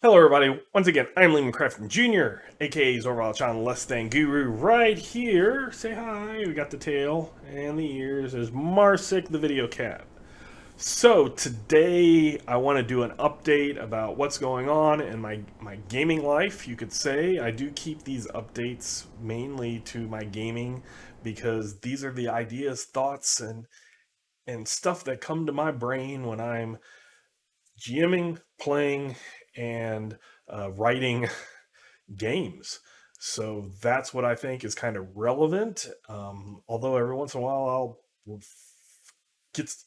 Hello, everybody. Once again, I'm Lehman Crafton Jr., aka Zorval John Less Than Guru, right here. Say hi. We got the tail and the ears. There's Marsic, the video cat. So, today I want to do an update about what's going on in my gaming life, you could say. I do keep these updates mainly to my gaming because these are the ideas, thoughts, and stuff that come to my brain when I'm GMing, playing, and writing games. So that's what I think is kind of relevant. Although every once in a while I'll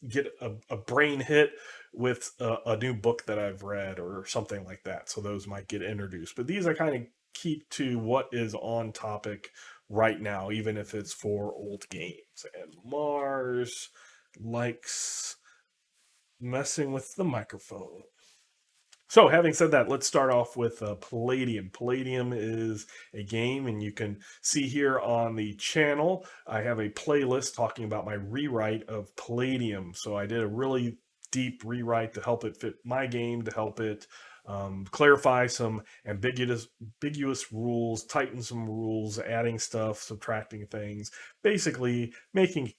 get a brain hit with a new book that I've read or something like that. So those might get introduced. But these I kind of keep to what is on topic right now, even if it's for old games. And Mars likes messing with the microphone. So, having said that, let's start off with Palladium. Palladium is a game, and you can see here on the channel, I have a playlist talking about my rewrite of Palladium. So, I did a really deep rewrite to help it fit my game, to help it clarify some ambiguous rules, tighten some rules, adding stuff, subtracting things, basically making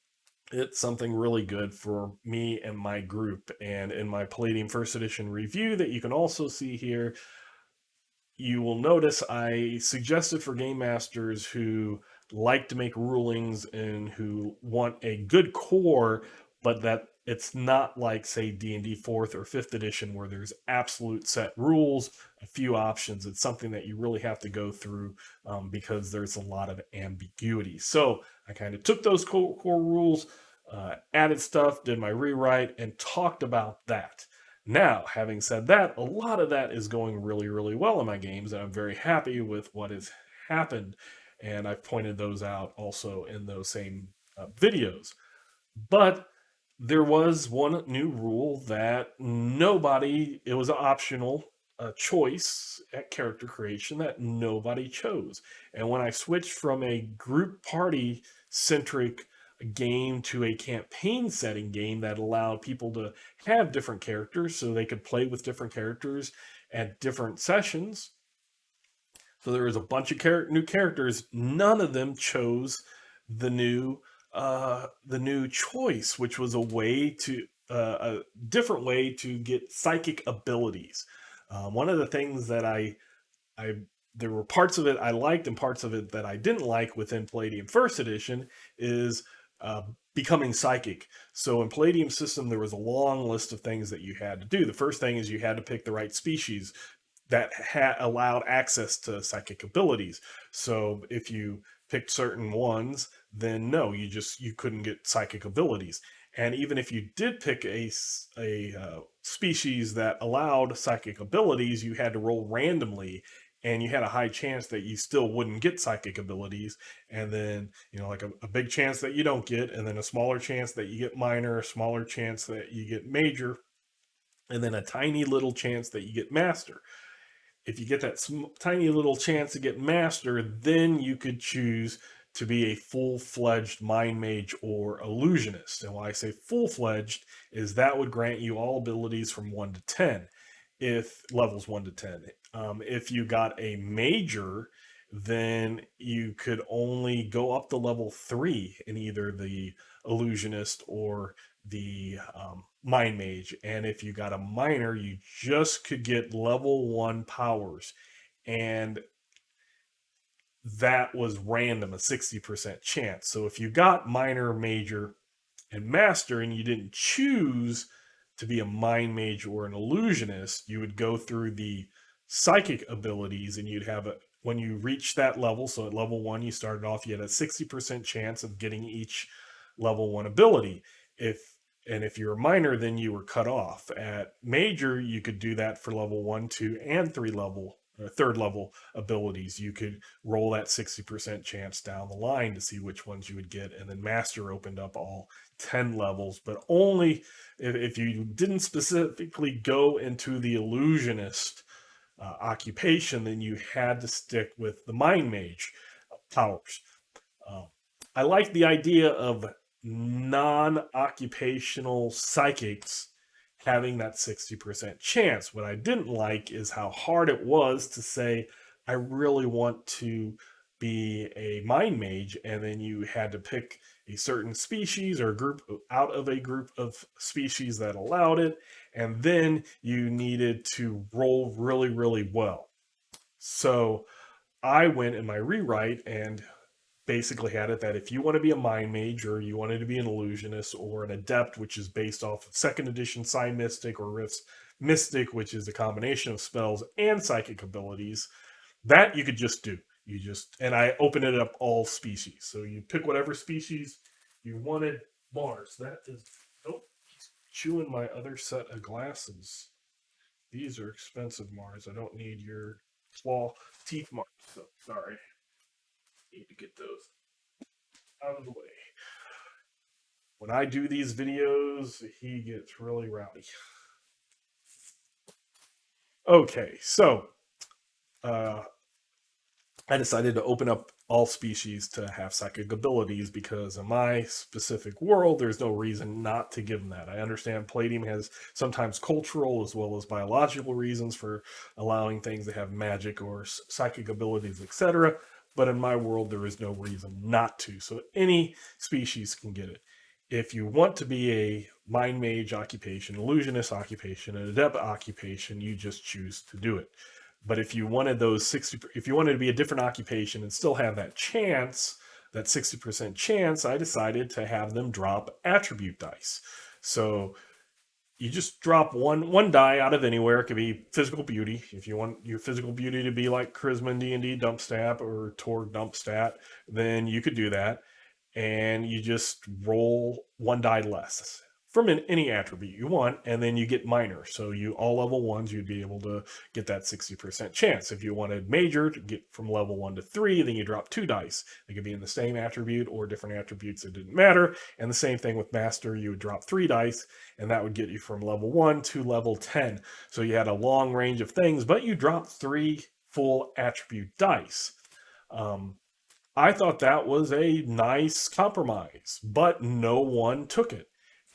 it's something really good for me and my group. And in my Palladium First Edition review that you can also see here, you will notice I suggested for game masters who like to make rulings and who want a good core, but that it's not like, say, D&D 4th or 5th edition where there's absolute set rules, a few options. It's something that you really have to go through because there's a lot of ambiguity. So I kind of took those core rules, added stuff, did my rewrite, and talked about that. Now, having said that, a lot of that is going really, really well in my games, and I'm very happy with what has happened. And I've pointed those out also in those same videos. But there was one new rule that nobody, it was optional, a choice at character creation that nobody chose. And when I switched from a group party centric game to a campaign setting game that allowed people to have different characters so they could play with different characters at different sessions. So there was a bunch of new characters. None of them chose the new choice, which was a different way to get psychic abilities. One of the things that I there were parts of it I liked and parts of it that I didn't like within Palladium First Edition is uh, becoming psychic. So in Palladium system, there was a long list of things that you had to do. The first thing is you had to pick the right species that allowed access to psychic abilities. So if you picked certain ones, then no, you couldn't get psychic abilities. And even if you did pick a species that allowed psychic abilities, you had to roll randomly, and you had a high chance that you still wouldn't get psychic abilities. And then like a big chance that you don't get, and then a smaller chance that you get minor, a smaller chance that you get major, and then a tiny little chance that you get master. If you get that tiny little chance to get master, then you could choose to be a full-fledged mind mage or illusionist. And why I say full-fledged is that would grant you all abilities from 1 to 10, if levels 1 to 10. If you got a major, then you could only go up to level 3 in either the illusionist or the mind mage. And if you got a minor, you just could get level 1 powers. And that was random, a 60% chance. So if you got minor, major, and master, and you didn't choose to be a mind mage or an illusionist, you would go through the psychic abilities, and you'd have when you reach that level. So at level 1, you started off, you had a 60% chance of getting each level 1 ability. If you're a minor, then you were cut off. At major, you could do that for level 1, 2, and 3 level or third level abilities. You could roll that 60% chance down the line to see which ones you would get. And then master opened up all 10 levels, but only if you didn't specifically go into the illusionist occupation, then you had to stick with the mind mage powers. Uh, I like the idea of non occupational psychics having that 60% chance. What I didn't like is how hard it was to say, I really want to be a mind mage, and then you had to pick a certain species or a group out of a group of species that allowed it, and then you needed to roll really, really well. So I went in my rewrite and basically had it that if you want to be a mind mage or you wanted to be an illusionist or an adept, which is based off of second edition Psi Mystic or Rift's Mystic, which is a combination of spells and psychic abilities, that you could just do. You just, and I open it up all species. So you pick whatever species you wanted. Mars, that is, nope, he's chewing my other set of glasses. These are expensive, Mars. I don't need your claw teeth, Mars. So sorry. Need to get those out of the way. When I do these videos, he gets really rowdy. Okay, so uh, I decided to open up all species to have psychic abilities because in my specific world, there's no reason not to give them that. I understand Palladium has sometimes cultural as well as biological reasons for allowing things to have magic or psychic abilities, etc. But in my world, there is no reason not to. So any species can get it. If you want to be a mind mage occupation, illusionist occupation, an adept occupation, you just choose to do it. But if you wanted those 60, if you wanted to be a different occupation and still have that chance, that 60% chance, I decided to have them drop attribute dice. So you just drop one die out of anywhere. It could be physical beauty. If you want your physical beauty to be like charisma and D&D dump stat or torg dump stat, then you could do that. And you just roll one die less from any attribute you want, and then you get minor. So you all level ones, you'd be able to get that 60% chance. If you wanted major to get from level 1 to 3, then you drop 2 dice. They could be in the same attribute or different attributes, it didn't matter. And the same thing with master, you would drop 3 dice, and that would get you from level 1 to level 10. So you had a long range of things, but you dropped 3 full attribute dice. I thought that was a nice compromise, but no one took it.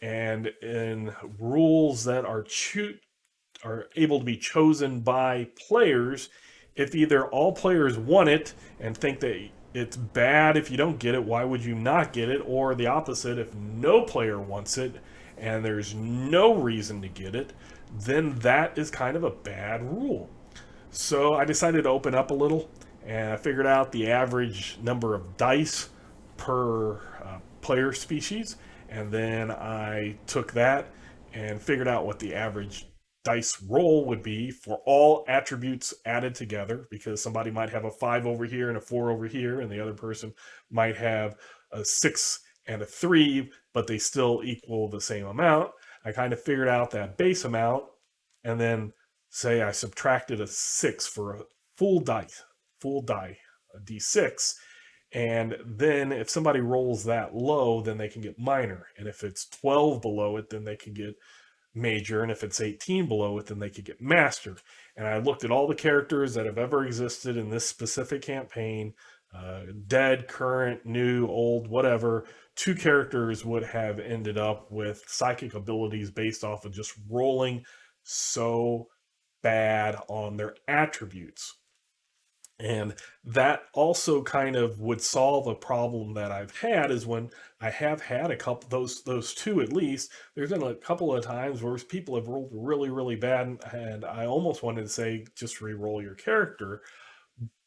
And in rules that are able to be chosen by players, if either all players want it and think that it's bad if you don't get it, why would you not get it? Or the opposite, if no player wants it and there's no reason to get it, then that is kind of a bad rule. So I decided to open up a little and I figured out the average number of dice per player species. And then I took that and figured out what the average dice roll would be for all attributes added together, because somebody might have a 5 over here and a 4 over here, and the other person might have a 6 and a 3, but they still equal the same amount. I kind of figured out that base amount, and then say I subtracted a 6 for a full die, a d6, and then if somebody rolls that low, then they can get minor. And if it's 12 below it, then they can get major. And if it's 18 below it, then they could get master. And I looked at all the characters that have ever existed in this specific campaign, dead, current, new, old, whatever. 2 characters would have ended up with psychic abilities based off of just rolling so bad on their attributes. And that also kind of would solve a problem that I've had, is when I have had a couple, those 2 at least, there's been a couple of times where people have rolled really, really bad, and I almost wanted to say, just re-roll your character.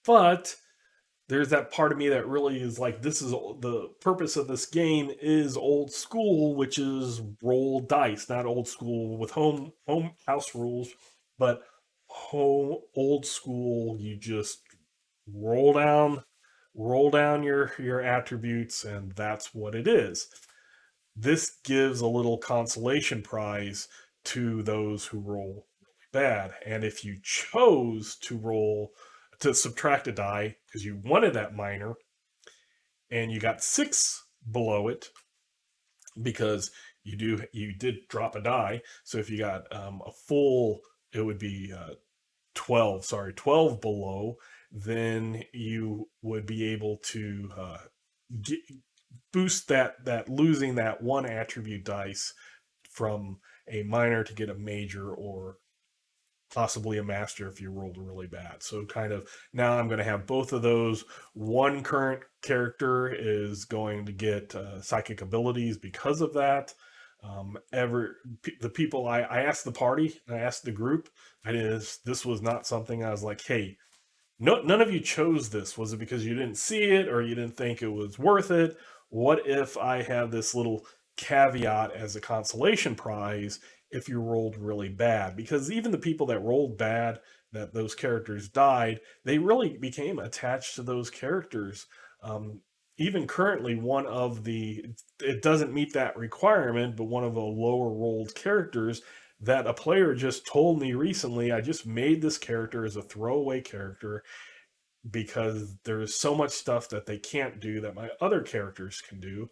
But there's that part of me that really is like, this is the purpose of this game is old school, which is roll dice, not old school with home house rules, but old school, you just roll down your attributes, and that's what it is. This gives a little consolation prize to those who roll really bad. And if you chose to subtract a die because you wanted that minor and you got 6 below it, because you did drop a die. So if you got a full, it would be 12 below, then you would be able to boost that losing that 1 attribute dice from a minor to get a major, or possibly a master if you rolled really bad. So kind of now I'm going to have both of those. One current character is going to get psychic abilities because of that. The people I asked the party, I asked the group, this was not something I was like, hey, no, none of you chose this. Was it because you didn't see it or you didn't think it was worth it? What if I have this little caveat as a consolation prize if you rolled really bad? Because even the people that rolled bad, that those characters died, they really became attached to those characters. Um, Even currently, it doesn't meet that requirement, but one of the lower rolled characters that a player just told me recently, I just made this character as a throwaway character because there's so much stuff that they can't do that my other characters can do.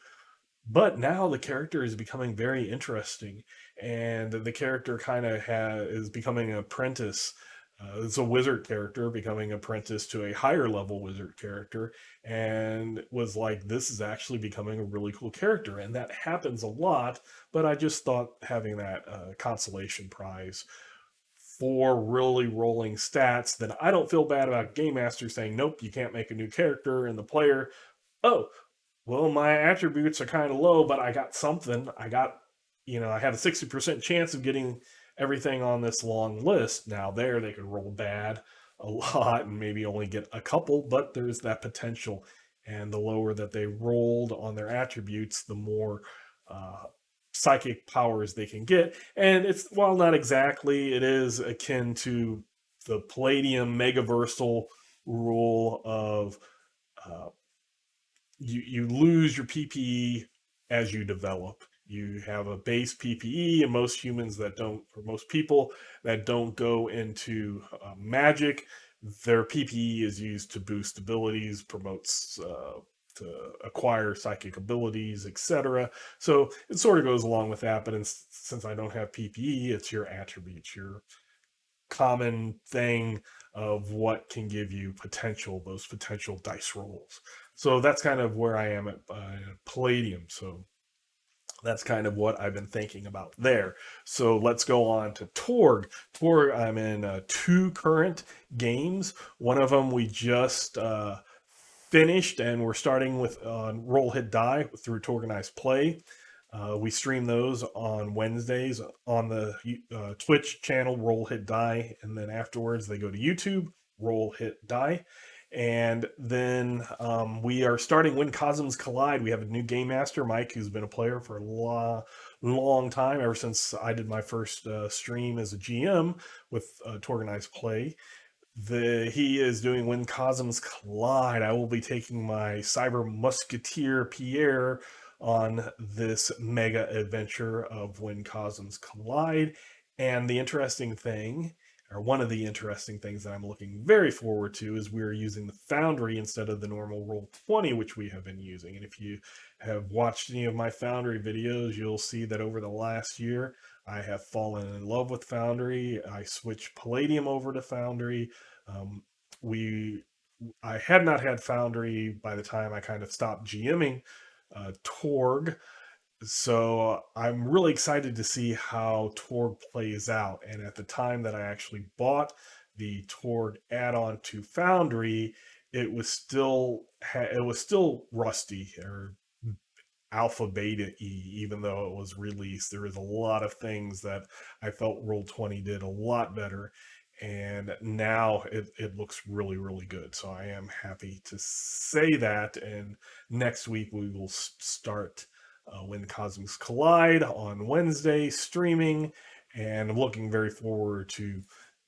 But now the character is becoming very interesting, and the character kind of is becoming an apprentice. It's a wizard character becoming apprentice to a higher level wizard character, and was like, this is actually becoming a really cool character, and that happens a lot. But I just thought having that consolation prize for really rolling stats, then I don't feel bad about Game Master saying, nope, you can't make a new character, and the player, oh, well, my attributes are kind of low, but I got something. I have a 60% chance of getting everything on this long list. Now, they could roll bad a lot and maybe only get a couple, but there's that potential. And the lower that they rolled on their attributes, the more uh, psychic powers they can get. And it's, while not exactly, it is akin to the Palladium megaversal rule of uh, you lose your PPE as you develop. You have a base PPE, and most humans that don't, or most people that don't go into magic, their PPE is used to boost abilities, promotes to acquire psychic abilities, etc. So it sort of goes along with that. But since I don't have PPE, it's your attributes, your common thing of what can give you potential, those potential dice rolls. So that's kind of where I am at Palladium. So that's kind of what I've been thinking about there. So let's go on to Torg. Torg, I'm in two current games. One of them we just finished, and we're starting with Roll Hit Die through Torganized Play. We stream those on Wednesdays on the Twitch channel, Roll Hit Die, and then afterwards they go to YouTube, Roll Hit Die. And then we are starting When Cosms Collide. We have a new game master, Mike, who's been a player for a long time, ever since I did my first stream as a GM with Torganized Play. He is doing When Cosms Collide. I will be taking my Cyber Musketeer Pierre on this mega adventure of When Cosms Collide. And the interesting thing, or one of the interesting things that I'm looking very forward to, is we're using the Foundry instead of the normal Roll20, which we have been using. And if you have watched any of my Foundry videos, you'll see that over the last year, I have fallen in love with Foundry. I switched Palladium over to Foundry. Um, we I had not had Foundry by the time I kind of stopped GMing Torg. So I'm really excited to see how Torg plays out. And at the time that I actually bought the Torg add-on to Foundry, it was still rusty, or alpha beta E, even though it was released. There was a lot of things that I felt Roll20 did a lot better. And now it looks really, really good. So I am happy to say that. And next week we will start When Cosmos Collide on Wednesday, streaming. And I'm looking very forward to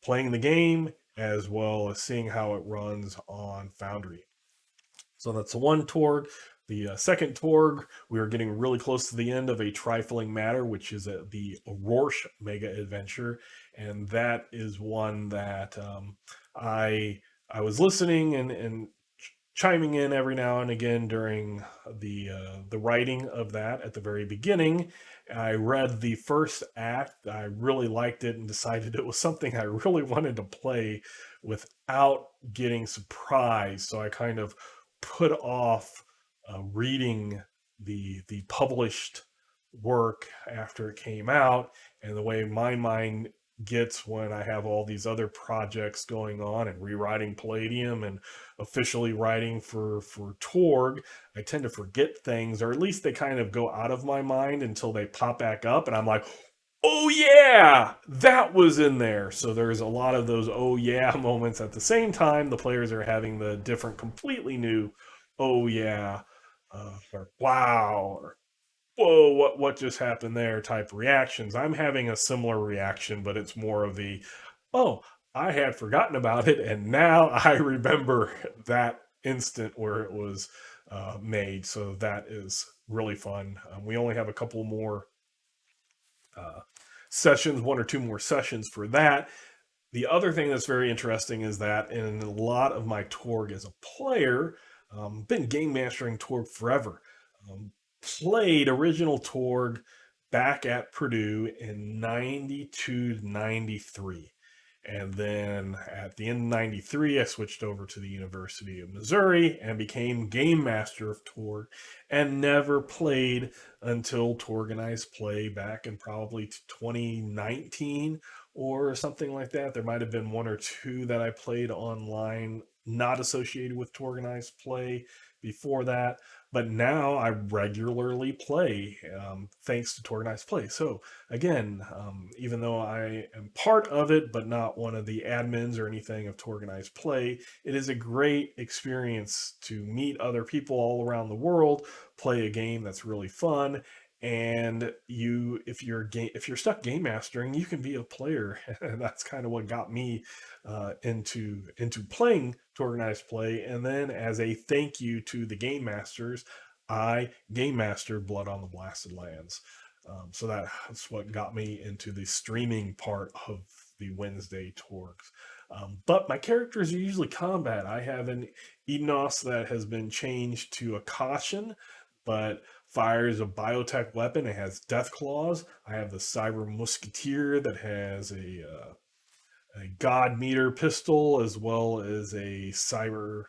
playing the game as well as seeing how it runs on Foundry. So that's the one Torg. The second Torg, we are getting really close to the end of a trifilling matter, which is the Rorsch mega adventure, and that is one that I was listening and chiming in every now and again during the writing of that at the very beginning. I read the first act. I really liked it and decided it was something I really wanted to play without getting surprised. So I kind of put off reading the published work after it came out, And the way my mind gets when I have all these other projects going on and rewriting Palladium and officially writing for Torg, I tend to forget things, or at least they kind of go out of my mind until they pop back up, and I'm like, oh yeah, that was in there. So there's a lot of those oh yeah moments at the same time. The players are having the different, completely new oh yeah, or wow, or whoa, what just happened there type reactions. I'm having a similar reaction, but it's more of the oh, I had forgotten about it, and now I remember that instant where it was made. So that is really fun. We only have a couple more uh, sessions, one or two more sessions for that. The other thing that's very interesting is that in a lot of my Torg as a player, been game mastering Torg forever. Um, Played original Torg back at Purdue in 92 to 93. And then at the end of 93, I switched over to the University of Missouri and became game master of Torg and never played until Torganized Play back in probably 2019 or something like that. There might have been one or two that I played online, not associated with Organized Play before that. But now I regularly play thanks to Organized Play. So again, even though I am part of it, but not one of the admins or anything of Organized Play, it is a great experience to meet other people all around the world, play a game that's really fun, and you if you're stuck game mastering, you can be a player. And that's kind of what got me into playing to Organized Play. And then as a thank you to the game masters, I game mastered Blood on the Blasted Lands. So that's what got me into the streaming part of the Wednesday torgs. But my characters are usually combat. I have an Enos that has been changed to a caution, but fires a biotech weapon. It has death claws. I have the cyber musketeer that has a god meter pistol, as well as a cyber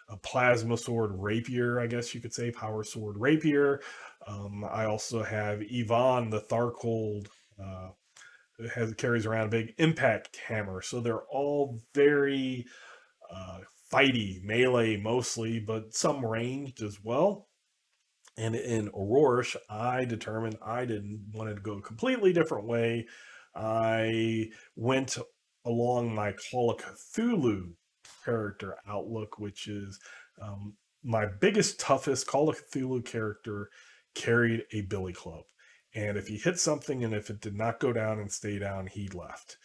a plasma sword rapier, I guess you could say, power sword rapier. I also have Yvonne the Tharcold. Carries around a big impact hammer, so they're all very uh, fighty, melee mostly, but some ranged as well. And in Aurora, I determined I didn't want to go a completely different way. I went along my Call of Cthulhu character outlook, which is my biggest, toughest Call of Cthulhu character carried a billy club. And if he hit something and if it did not go down and stay down, he left.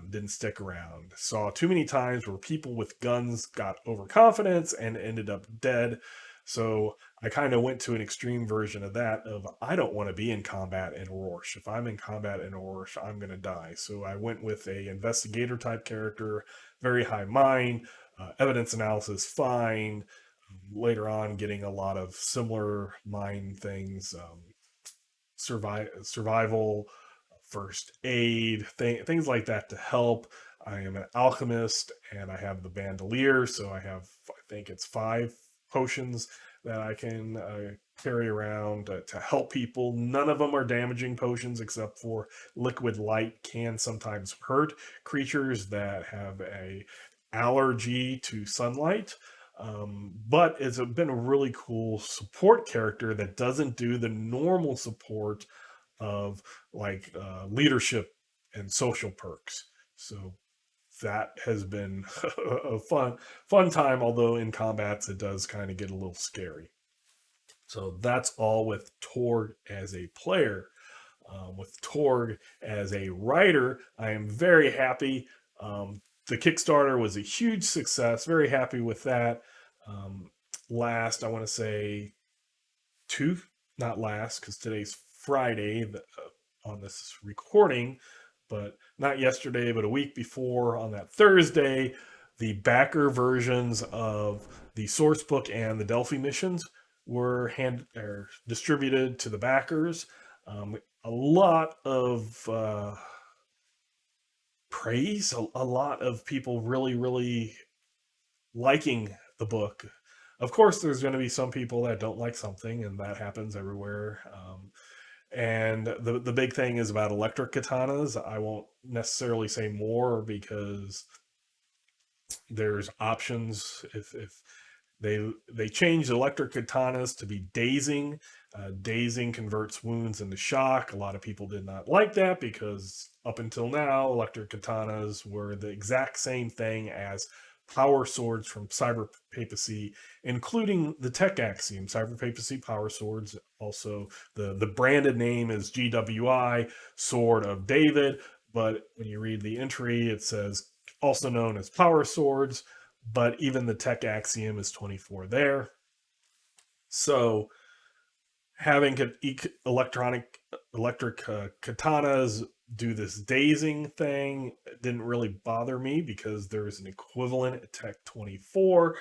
Didn't stick around. Saw too many times where people with guns got overconfidence and ended up dead. So I kind of went to an extreme version of that of I don't want to be in combat in Rorsch. If I'm in combat in Rorsch, I'm going to die. So I went with a investigator type character, very high mind, evidence analysis fine. Later on, getting a lot of similar mind things, survival, first aid, things like that to help. I am an alchemist and I have the bandolier, so I have, I think it's 5 potions that I can carry around to help people. None of them are damaging potions, except for liquid light can sometimes hurt creatures that have a allergy to sunlight. But it's been a really cool support character that doesn't do the normal support of leadership and social perks. So that has been a fun time, although in combats it does kind of get a little scary. So that's all with Torg as a player. With Torg as a writer, I am very happy. The Kickstarter was a huge success. Very happy with that. Um, Last, I want to say two, not last, because today's Friday on this recording, but not yesterday, but a week before on that Thursday, the backer versions of the source book and the Delphi missions were distributed to the backers. A lot of praise, a lot of people really liking the book. Of course, there's going to be some people that don't like something, and that happens everywhere. And the big thing is about electric katanas. I won't necessarily say more because there's options. If they changed electric katanas to be dazing. Dazing converts wounds into shock. A lot of people did not like that because up until now, electric katanas were the exact same thing as power swords from cyber papacy, including the tech axiom. Cyber papacy power swords. Also, the branded name is GWI, Sword of David. But when you read the entry, it says also known as power swords, but even the tech axiom is 24 there. So having electric katanas do this dazing thing didn't really bother me because there's an equivalent at Tech 24.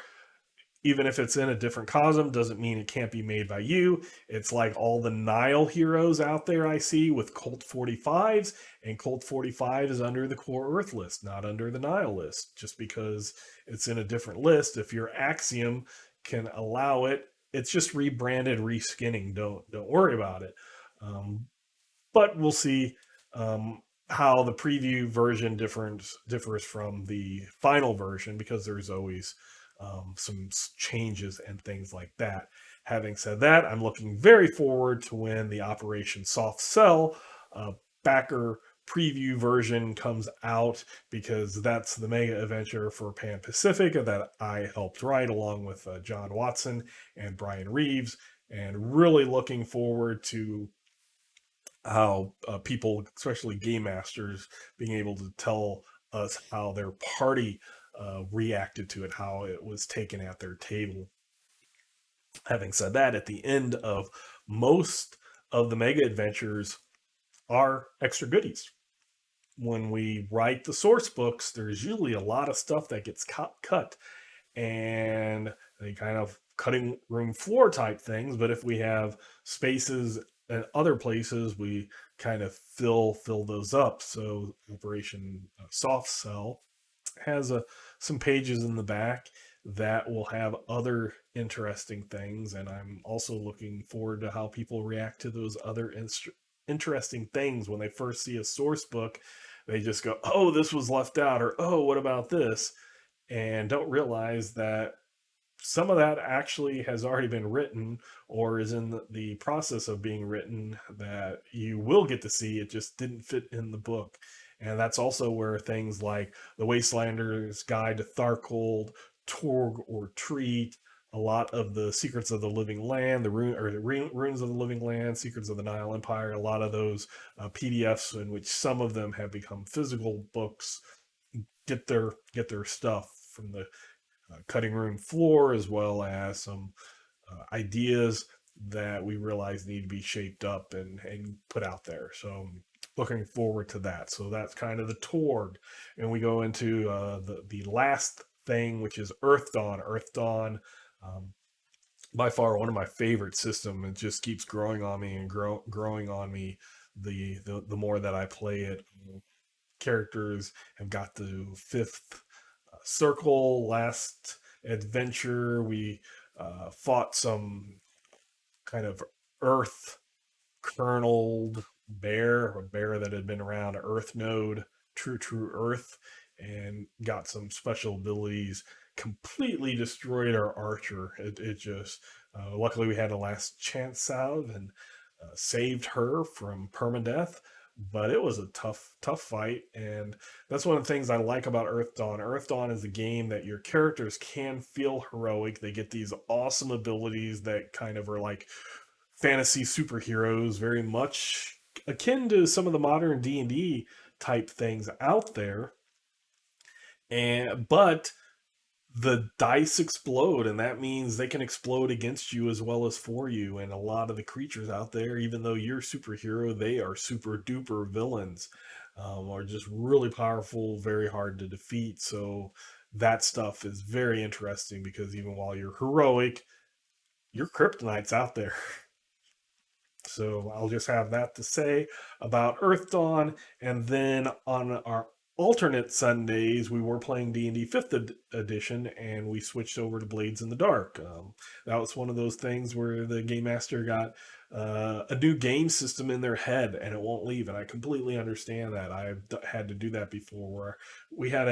Even if it's in a different cosm, doesn't mean it can't be made by you. It's like all the Nile heroes out there I see with Colt 45s, and Colt 45 is under the Core Earth list, not under the Nile list. Just because it's in a different list, if your axiom can allow it, it's just rebranded, reskinning. Don't worry about it. Um, but we'll see how the preview version differs from the final version because there's always some changes and things like that. Having said that, I'm looking very forward to when the Operation Soft Cell backer preview version comes out because that's the mega adventure for Pan Pacific that I helped write along with John Watson and Brian Reeves, and really looking forward to how people, especially game masters, being able to tell us how their party reacted to it, how it was taken at their table. Having said that, at the end of most of the mega adventures are extra goodies. When we write the source books, there's usually a lot of stuff that gets cut and they kind of cutting room floor type things. But if we have spaces and other places, we kind of fill those up. So Operation Soft Cell has some pages in the back that will have other interesting things, and I'm also looking forward to how people react to those other interesting things when they first see a source book. They just go, "Oh, this was left out," or "Oh, what about this?" and don't realize that some of that actually has already been written or is in the process of being written that you will get to see. It just didn't fit in the book. And that's also where things like the Wastelander's Guide to Tharkold, Torg or Treat, a lot of the Secrets of the Living Land, Runes of the Living Land, Secrets of the Nile Empire, a lot of those PDFs in which some of them have become physical books get their stuff from the cutting room floor, as well as some ideas that we realize need to be shaped up and put out there. So looking forward to that. So that's kind of the Torg. And we go into the last thing, which is Earthdawn. Earthdawn, um, by far one of my favorite systems. It just keeps growing on me and growing on me the more that I play it. Characters have got the fifth circle. Last adventure, we fought some kind of earth kerneled bear, a bear that had been around Earth node, true Earth, and got some special abilities. Completely destroyed our archer. It just luckily we had a last chance salve and saved her from permadeath. But it was a tough fight, and that's one of the things I like about Earthdawn. Earthdawn is a game that your characters can feel heroic. They get these awesome abilities that kind of are like fantasy superheroes, very much akin to some of the modern D&D type things out there. And but the dice explode, and that means they can explode against you as well as for you. And a lot of the creatures out there, even though you're superhero, they are super duper villains, are just really powerful, very hard to defeat. So that stuff is very interesting because even while you're heroic, your kryptonite's out there. So I'll just have that to say about Earth Dawn. And then on our alternate Sundays, we were playing D&D 5th edition, and we switched over to Blades in the Dark. That was one of those things where the game master got a new game system in their head, and it won't leave. And I completely understand that. I've had to do that before, where we had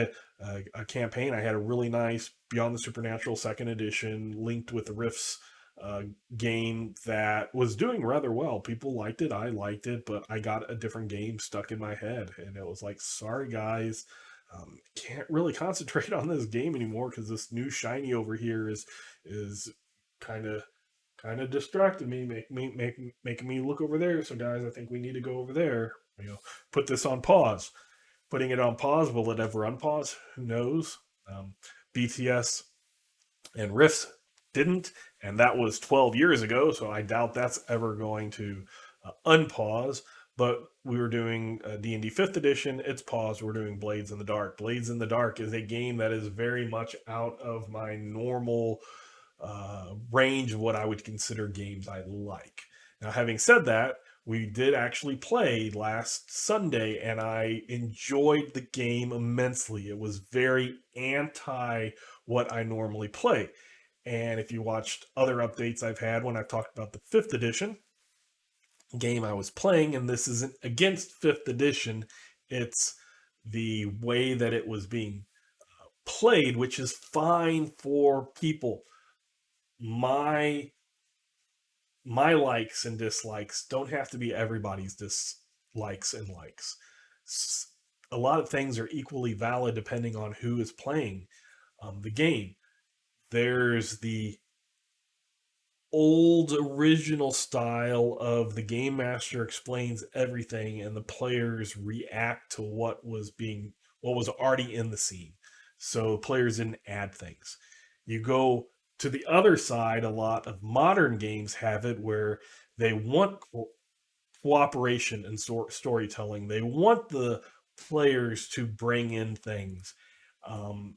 a campaign. I had a really nice Beyond the Supernatural 2nd edition linked with the Rifts uh, game that was doing rather well. People liked it. I liked it, but I got a different game stuck in my head, and it was like, sorry guys, can't really concentrate on this game anymore because this new shiny over here is kind of distracted me, making me look over there. So guys, I think we need to go over there. Put this on pause. Putting it on pause, will it ever unpause? Who knows? BTS and Rifts didn't, and that was 12 years ago, so I doubt that's ever going to unpause. But we were doing D&D 5th edition, it's paused. We're doing Blades in the Dark. Blades in the Dark is a game that is very much out of my normal range of what I would consider games I like. Now, having said that, we did actually play last Sunday, and I enjoyed the game immensely. It was very anti what I normally play. And if you watched other updates I've had when I've talked about the 5th edition game I was playing, and this isn't against 5th edition, it's the way that it was being played, which is fine for people. My likes and dislikes don't have to be everybody's dislikes and likes. A lot of things are equally valid depending on who is playing the game. There's the old original style of the game master explains everything and the players react to what was already in the scene. So players didn't add things. You go to the other side, a lot of modern games have it where they want cooperation and storytelling. They want the players to bring in things. Um,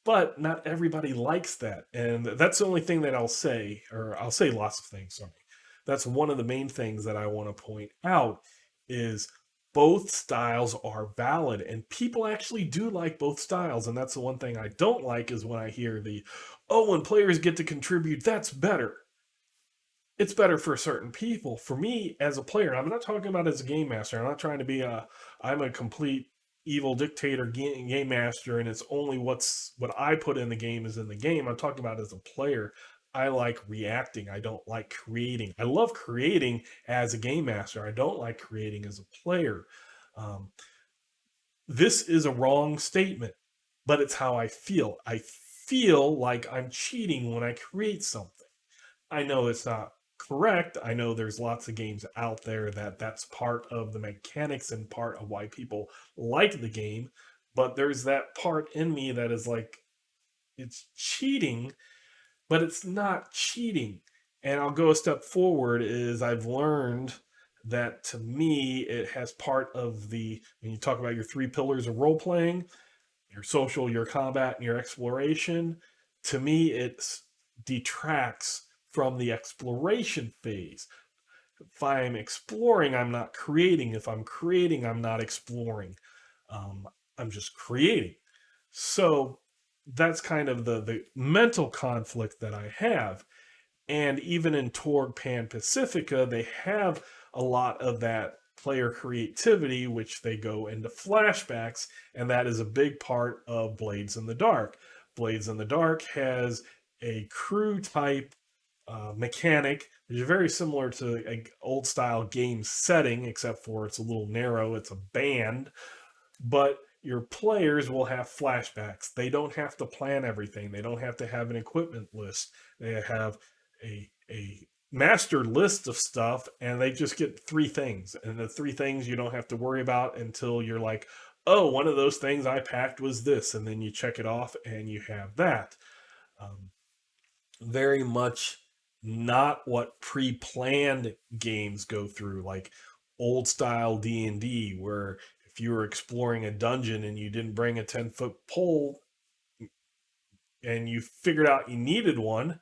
but not everybody likes that. And that's the only thing that I'll say, or I'll say lots of things, sorry. That's one of the main things that I want to point out is both styles are valid and people actually do like both styles. And that's the one thing I don't like is when I hear when players get to contribute, that's better. It's better for certain people. For me as a player, I'm not talking about as a game master. I'm not trying to be I'm a complete evil dictator game master and it's only what I put in the game is in the game. I'm talking about as a player. I like reacting. I don't like creating. I love creating as a game master. I don't like creating as a player. Um, this is a wrong statement, but it's how I feel. I feel like I'm cheating when I create something. I know it's not correct. I know there's lots of games out there that's part of the mechanics and part of why people like the game, but there's that part in me that is like it's cheating, but it's not cheating. And I'll go a step forward is I've learned that to me it has part of when you talk about your 3 pillars of role playing, your social, your combat, and your exploration, to me it detracts from the exploration phase. If I'm exploring, I'm not creating. If I'm creating, I'm not exploring. I'm just creating. So that's kind of the mental conflict that I have. And even in Torg Pan Pacifica, they have a lot of that player creativity, which they go into flashbacks, and that is a big part of Blades in the Dark. Blades in the Dark has a crew type mechanic, which is very similar to an old style game setting, except for it's a little narrow. It's a band, but your players will have flashbacks. They don't have to plan everything. They don't have to have an equipment list. They have a master list of stuff, and they just get 3 things. And the 3 things you don't have to worry about until you're like, oh, one of those things I packed was this, and then you check it off, and you have that. Very much not what pre-planned games go through, like old style D&D, where if you were exploring a dungeon and you didn't bring a 10-foot pole and you figured out you needed one,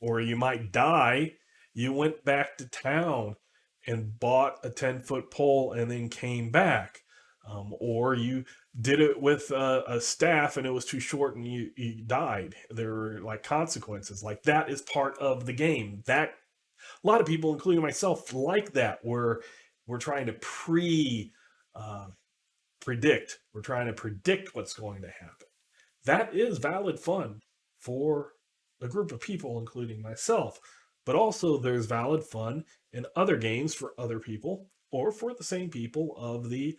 or you might die, you went back to town and bought a 10-foot pole and then came back. or you did it with a staff and it was too short and you died. There were like consequences. Like that is part of the game. That a lot of people, including myself, like that. Where we're trying to uh, predict. We're trying to predict what's going to happen. That is valid fun for a group of people, including myself. But also, there's valid fun in other games for other people or for the same people of the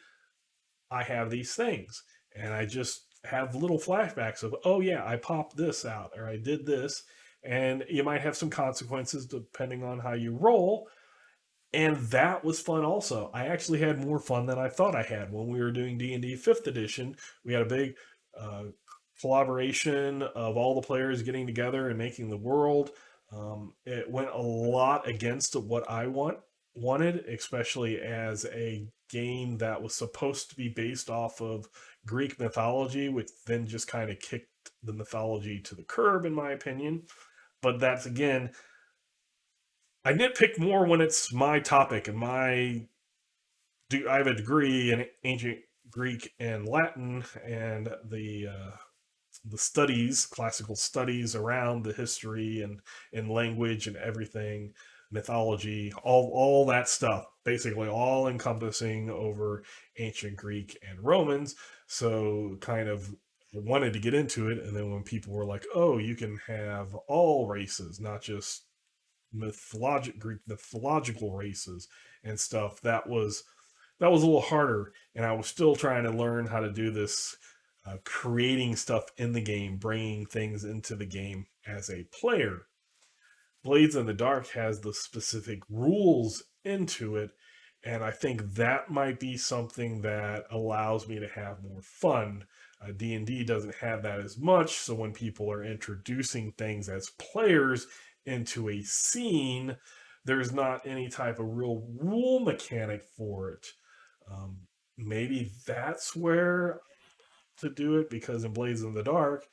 I have these things. And I just have little flashbacks of, oh, yeah, I popped this out or I did this. And you might have some consequences depending on how you roll, and that was fun also. I actually had more fun than I thought I had when we were doing D&D 5th edition. We had a big uh, collaboration of all the players getting together and making the world. It went a lot against what I wanted, especially as a game that was supposed to be based off of Greek mythology, which then just kind of kicked the mythology to the curb, in my opinion. But that's again, I nitpick more when it's my topic and I have a degree in ancient Greek and Latin and the studies, classical studies around the history and language and everything, mythology, all that stuff, basically all encompassing over ancient Greek and Romans. So kind of wanted to get into it, and then when people were like, "Oh, you can have all races, not just Greek mythological races and stuff," that was a little harder, and I was still trying to learn how to do this, creating stuff in the game, bringing things into the game as a player. Blades in the Dark has the specific rules into it, and I think that might be something that allows me to have more fun. D&D doesn't have that as much, so when people are introducing things as players into a scene, there's not any type of real rule mechanic for it. Um, Maybe that's where to do it, because in Blades in the Dark,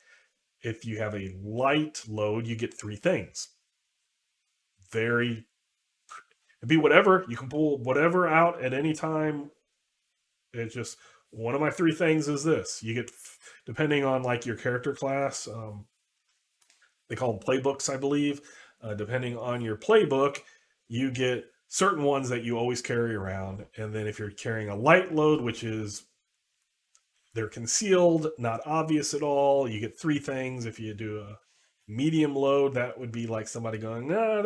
if you have a light load, you get three things. Very It'd be whatever. You can pull whatever out at any time. It's just one of my three things is this. You get, depending on like your character class, they call them playbooks, I believe. Depending on your playbook, you get certain ones that you always carry around. And then if you're carrying a light load, which is they're concealed, not obvious at all. You get three things. If you do a medium load, that would be like somebody going, nah,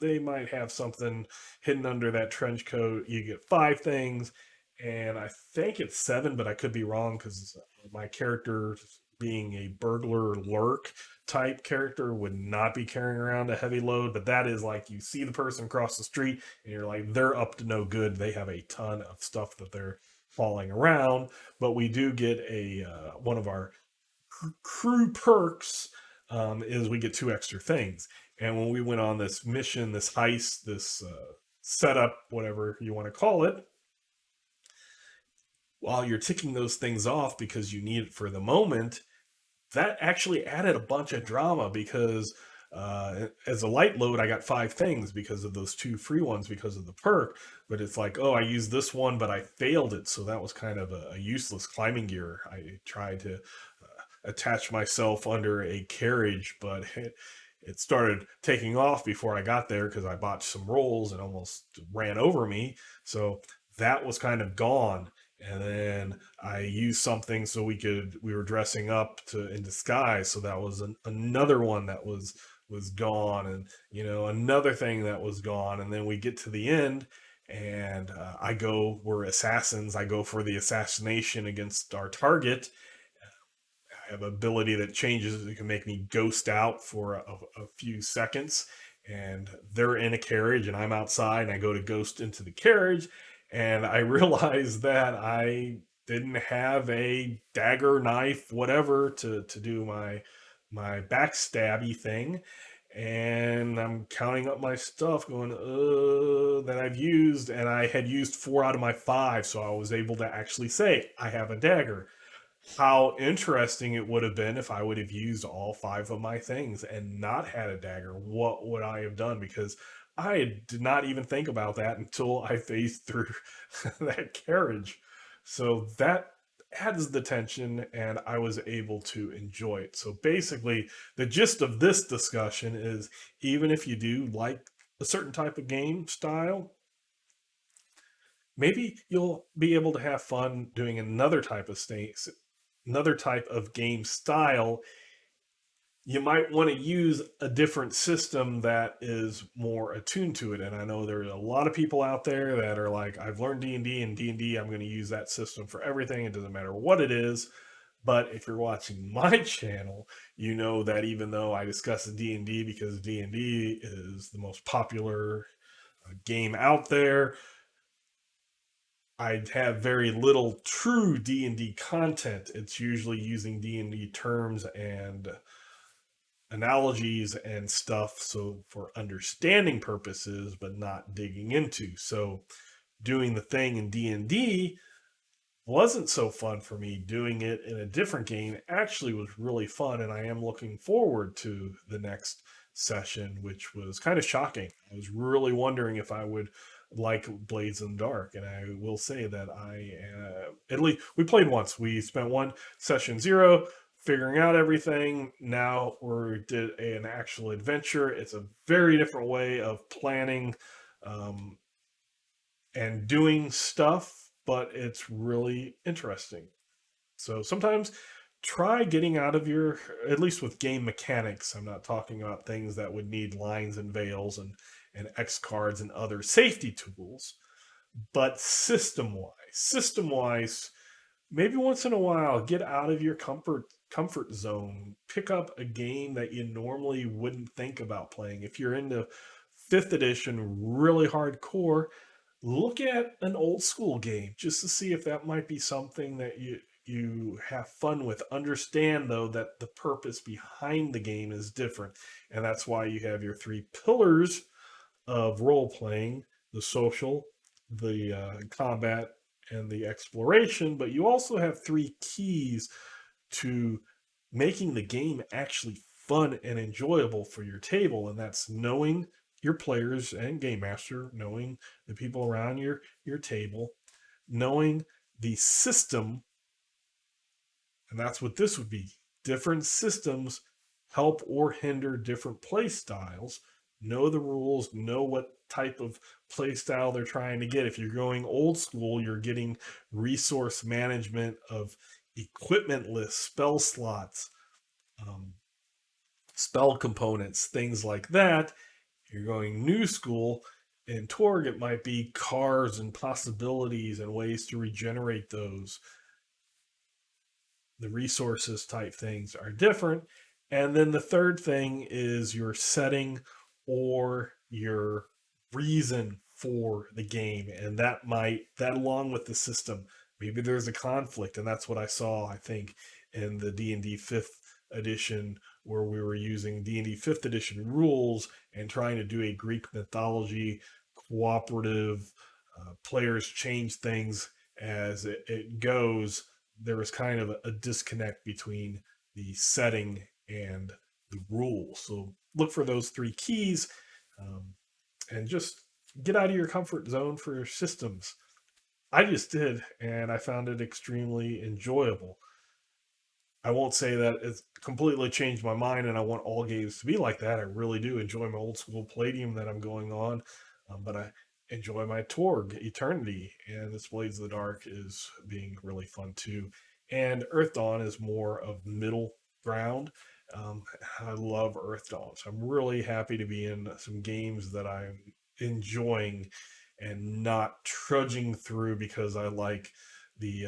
they might have something hidden under that trench coat. You get five things. And I think it's seven, but I could be wrong because my character, being a burglar lurk type character, would not be carrying around a heavy load. But that is like you see the person across the street and you're like, they're up to no good. They have a ton of stuff that they're falling around. But we do get a one of our crew perks, is we get two extra things. And when we went on this mission, this heist, this setup, whatever you want to call it, while you're ticking those things off because you need it for the moment, that actually added a bunch of drama because as a light load, I got five things because of those two free ones because of the perk. But it's like, oh, I used this one, but I failed it. So that was kind of a useless climbing gear. I tried to attach myself under a carriage, but it started taking off before I got there because I botched some rolls and almost ran over me. So that was kind of gone. And then I used something so we were dressing up to in disguise. So that was another one that was gone, and another thing that was gone. And then we get to the end, and we're assassins. I go for the assassination against our target. I have an ability that changes. It can make me ghost out for a few seconds, and they're in a carriage, and I'm outside, and I go to ghost into the carriage, and I realize that I didn't have a dagger, knife, whatever to do my backstabby thing, and I'm counting up my stuff, going, that I've used, and I had used four out of my five, so I was able to actually say I have a dagger. How interesting it would have been if I would have used all five of my things and not had a dagger. What would I have done? Because I did not even think about that until I faced through that carriage. So that adds the tension, and I was able to enjoy it. So basically, the gist of this discussion is even if you do like a certain type of game style, maybe you'll be able to have fun doing another type of game style. You might want to use a different system that is more attuned to it. And I know there's a lot of people out there that are like, I've learned D&D, and D&D, I'm going to use that system for everything. It doesn't matter what it is. But if you're watching my channel, you know that even though I discuss D&D because D&D is the most popular game out there, I have very little true D&D content. It's usually using D&D terms and analogies and stuff so for understanding purposes but not digging into. So doing the thing in D&D wasn't so fun for me. Doing it in a different game actually was really fun, and I am looking forward to the next session, which was kind of shocking. I was really wondering if I would like Blades in the Dark, and I will say that I at least we played once. We spent one session zero figuring out everything. Now we did an actual adventure. It's a very different way of planning um, and doing stuff, but it's really interesting. So sometimes try getting out of your, at least with game mechanics. I'm not talking about things that would need lines and veils and X cards and other safety tools, but system wise, maybe once in a while get out of your comfort zone, pick up a game that you normally wouldn't think about playing. If you're into fifth edition really hardcore, look at an old school game just to see if that might be something that you have fun with. Understand though that the purpose behind the game is different, and that's why you have your three pillars of role playing: the social, the combat, and the exploration. But you also have three keys to making the game actually fun and enjoyable for your table, and that's knowing your players and game master, knowing the people around your table, knowing the system, and that's what this would be. Different systems help or hinder different play styles. Know the rules, know what type of play style they're trying to get. If you're going old school, you're getting resource management of equipment lists, spell slots, um, spell components, things like that. If you're going new school in Torg, it might be cards and possibilities and ways to regenerate those. The resources type things are different. And then the third thing is your setting or your reason for the game. And that along with the system, maybe there's a conflict. And that's what I saw, I think, in the D&D 5th edition, where we were using D&D 5th edition rules and trying to do a Greek mythology cooperative. Players change things as it goes. There was kind of a disconnect between the setting and the rules. So look for those three keys, and just get out of your comfort zone for your systems. I just did, and I found it extremely enjoyable. I won't say that it's completely changed my mind and I want all games to be like that. I really do enjoy my old school Palladium that I'm going on, but I enjoy my Torg Eternity, and this Blades of the Dark is being really fun too. And Earthdawn is more of middle ground. I love Earthdawn, so I'm really happy to be in some games that I'm enjoying and not trudging through because I like the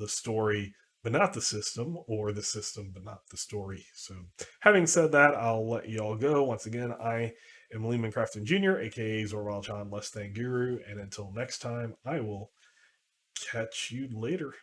story but not the system, or the system, but not the story. So, having said that, I'll let you all go. Once again, I am Lehman Crafton Jr., aka Zorwal John Less Than Guru, and until next time, I will catch you later.